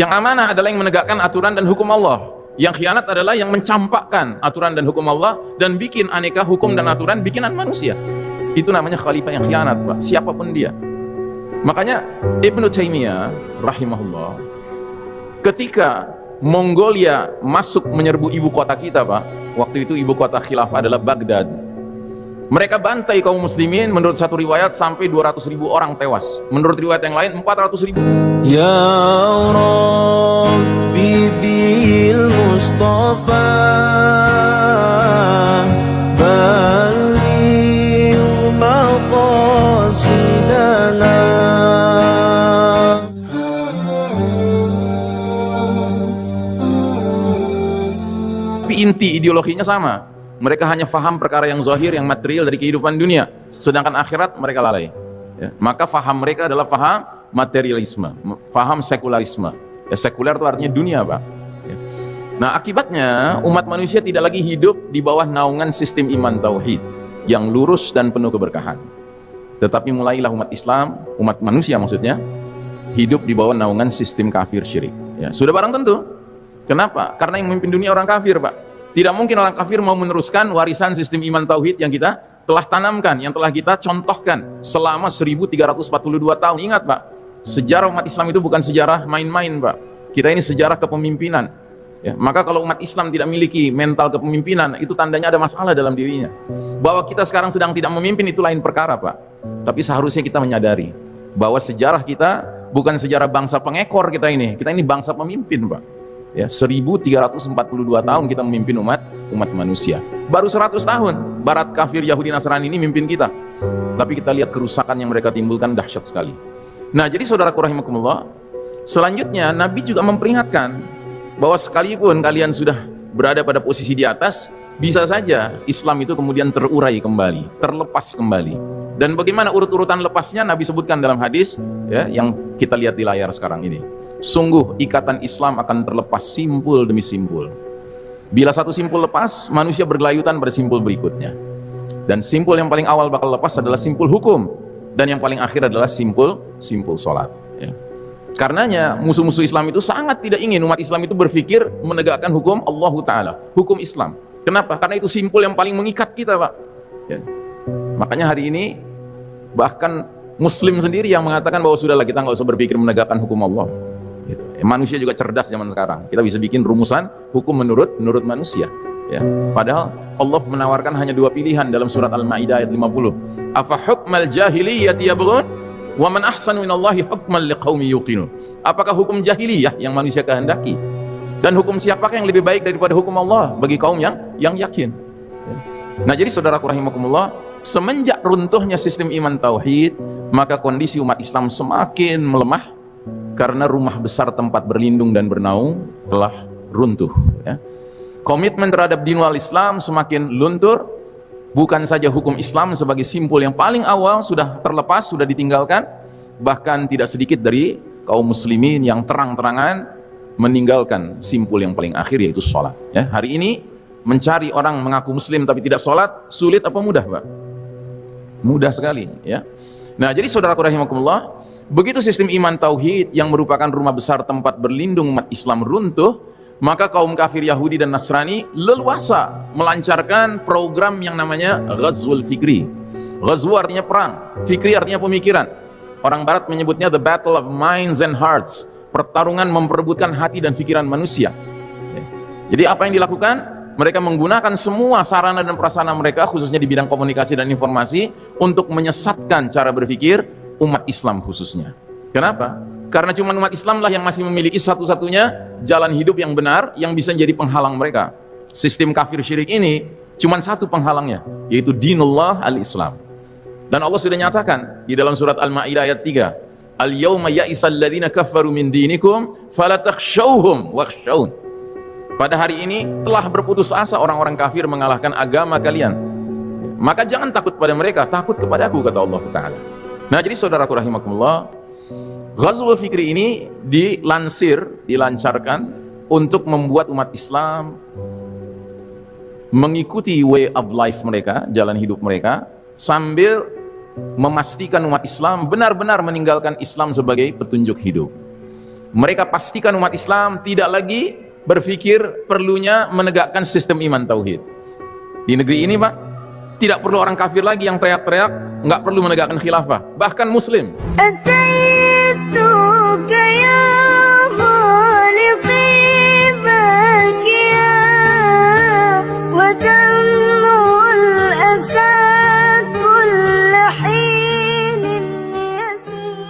Yang amanah adalah yang menegakkan aturan dan hukum Allah. Yang khianat adalah yang mencampakkan aturan dan hukum Allah dan bikin aneka hukum dan aturan bikinan manusia. Itu namanya khalifah yang khianat, Pak. Siapapun dia. Makanya Ibnu Taimiyah rahimahullah, ketika Mongolia masuk menyerbu ibu kota kita, Pak, waktu itu ibu kota khilafah adalah Baghdad. Mereka bantai kaum muslimin, menurut satu riwayat sampai 200.000 orang tewas. Menurut riwayat yang lain 400.000. Ya Rabbi bil Mustafa balligh maqasidana. Tapi inti ideologinya sama. Mereka hanya faham perkara yang zahir, yang material dari kehidupan dunia, sedangkan akhirat mereka lalai. Ya. Maka faham mereka adalah faham materialisme, faham sekularisme. Ya, sekuler itu artinya dunia, Pak. Ya. Nah, akibatnya umat manusia tidak lagi hidup di bawah naungan sistem iman tauhid yang lurus dan penuh keberkahan. Tetapi mulailah umat Islam, umat manusia maksudnya, hidup di bawah naungan sistem kafir syirik. Ya, sudah barang tentu. Kenapa? Karena yang memimpin dunia orang kafir, Pak. Tidak mungkin orang kafir mau meneruskan warisan sistem iman tauhid yang kita telah tanamkan, yang telah kita contohkan selama 1342 tahun. Ingat, Pak, sejarah umat Islam itu bukan sejarah main-main, Pak. Kita ini sejarah kepemimpinan. Ya, maka kalau umat Islam tidak memiliki mental kepemimpinan, itu tandanya ada masalah dalam dirinya. Bahwa kita sekarang sedang tidak memimpin itu lain perkara, Pak. Tapi seharusnya kita menyadari bahwa sejarah kita bukan sejarah bangsa pengekor kita ini bangsa pemimpin, Pak. Ya, 1342 tahun kita memimpin umat manusia. Baru 100 tahun barat kafir Yahudi Nasrani ini memimpin kita. Tapi kita lihat kerusakan yang mereka timbulkan dahsyat sekali. Nah, jadi saudaraku rahimakumullah, selanjutnya Nabi juga memperingatkan bahwa sekalipun kalian sudah berada pada posisi di atas, bisa saja Islam itu kemudian terurai kembali, terlepas kembali. Dan bagaimana urut-urutan lepasnya Nabi sebutkan dalam hadis, ya, yang kita lihat di layar sekarang ini. Sungguh ikatan Islam akan terlepas simpul demi simpul. Bila satu simpul lepas, manusia bergelayutan pada simpul berikutnya. Dan simpul yang paling awal bakal lepas adalah simpul hukum, dan yang paling akhir adalah simpul sholat. Ya. Karenanya musuh-musuh Islam itu sangat tidak ingin umat Islam itu berpikir menegakkan hukum Allah Ta'ala, hukum Islam. Kenapa? Karena itu simpul yang paling mengikat kita, Pak. Ya. Makanya hari ini bahkan Muslim sendiri yang mengatakan bahwa sudahlah, kita nggak usah berpikir menegakkan hukum Allah. Gitu. Manusia juga cerdas zaman sekarang. Kita bisa bikin rumusan hukum menurut manusia. Ya. Padahal Allah menawarkan hanya dua pilihan dalam surat Al-Maidah ayat 50. Afa hukmal jahiliyyati yabghun wa man ahsanu minallahi hukman liqaumin yuqinun. Apakah hukum jahiliyah yang manusia kehendaki? Dan hukum siapakah yang lebih baik daripada hukum Allah bagi kaum yang yakin? Ya. Nah, jadi saudaraku rahimakumullah, semenjak runtuhnya sistem iman tauhid, maka kondisi umat Islam semakin melemah karena rumah besar tempat berlindung dan bernaung telah runtuh. Ya. Komitmen terhadap dinul Islam semakin luntur. Bukan saja hukum Islam sebagai simpul yang paling awal sudah terlepas, sudah ditinggalkan, bahkan tidak sedikit dari kaum muslimin yang terang-terangan meninggalkan simpul yang paling akhir, yaitu sholat. Ya. Hari ini mencari orang mengaku muslim tapi tidak sholat, sulit apa mudah, Pak? Mudah sekali. Ya. Nah, jadi saudaraku rahimakumullah, begitu sistem iman tauhid yang merupakan rumah besar tempat berlindung umat Islam runtuh, maka kaum kafir Yahudi dan Nasrani leluasa melancarkan program yang namanya Ghazwul Fikri. Ghazwu artinya perang, Fikri artinya pemikiran. Orang Barat menyebutnya the battle of minds and hearts, pertarungan memperebutkan hati dan pikiran manusia. Jadi apa yang dilakukan? Mereka menggunakan semua sarana dan prasarana mereka, khususnya di bidang komunikasi dan informasi, untuk menyesatkan cara berpikir umat Islam khususnya. Kenapa? Karena cuma umat Islam lah yang masih memiliki satu-satunya jalan hidup yang benar yang bisa menjadi penghalang mereka. Sistem kafir syirik ini cuma satu penghalangnya, yaitu dinullah al-Islam. Dan Allah sudah nyatakan di dalam surat Al-Maidah ayat 3, Al-yawma ya'isal ladzina kafaru min dinikum fala takhshawhum wakhshawun. Pada hari ini telah berputus asa orang-orang kafir mengalahkan agama kalian. Maka jangan takut pada mereka, takut kepada aku, kata Allah Ta'ala. Nah, jadi saudaraku rahimakumullah, Ghazwul Fikri ini dilancarkan untuk membuat umat Islam mengikuti way of life mereka, jalan hidup mereka, sambil memastikan umat Islam benar-benar meninggalkan Islam sebagai petunjuk hidup. Mereka pastikan umat Islam tidak lagi berpikir perlunya menegakkan sistem iman tauhid. Di negeri ini, Pak, tidak perlu orang kafir lagi yang teriak-teriak, nggak perlu menegakkan khilafah, bahkan muslim. كل حين يسير